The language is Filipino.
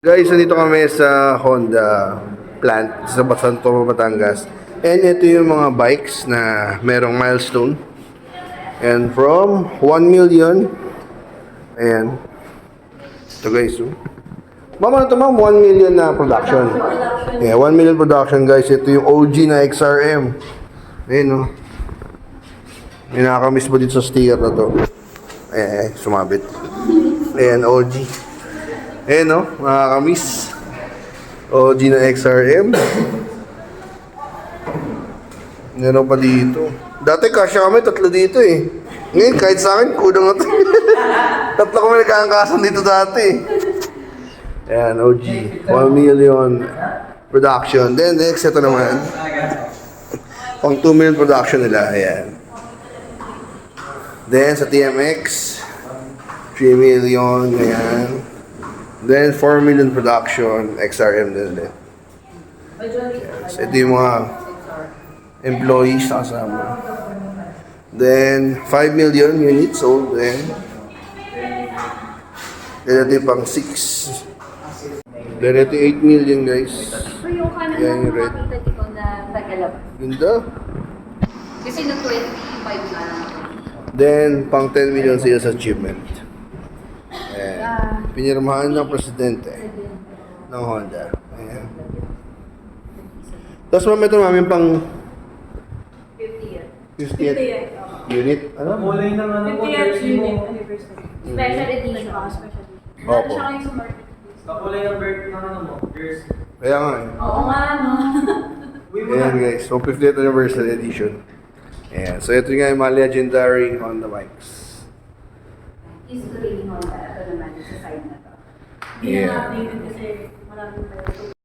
Guys, nandito kami sa Honda plant sa Santo Batangas. And ito yung mga bikes na merong milestone. And from 1 million, ayan. Ito guys, oh. Mama na ito ma'am, 1 million na production. Yeah, 1 million production guys. Ito yung OG na XRM. Ayan, oh. May nakakamiss mo dito sa sticker na to. Ayan, sumabit. Ayan, OG. Eh no, makakamiss. OG na XRM. Meron pa dito. Dati kasya kami, tatlo dito eh. Ngayon, kahit sa akin, kulang na ito. Tatlo kami nagkakasan dito dati. Ayan, OG. 1 million production. Then next, ito naman. Pang 2 million production nila. Ayan. Then sa TMX, 3 million. Ayan. Then, 4 million production, XRM din ulit. Yes, ito yung mga employees na kasama. Then, 5 million units sold. Then ito yung pang 6. Then, ito 8 million guys. So, yung kanan Yan lang yung red. makita dito na tagalab. Ganda. Kasi nung 25 na. Then, pang 10 million sales achievement. Pinirmahan ng presidente ng Honda. Ayan. Tapos ito namin pang 50th unit. Ano? Kulay ng ano mo, 50th jersey unit mo. anniversary. Special edition. Special edition. Opo. Siya kayo sa market. Kakulay ng bird ng ano mo, jersey. Kaya nga eh. Oo nga, no? Uy mo Ayan na. guys, so 50th anniversary edition. Ayan, so ito nga yung mga legendary Honda bikes. History ni Honda. Ito naman sa side na to. Hindi Yeah. na updated kasi maraming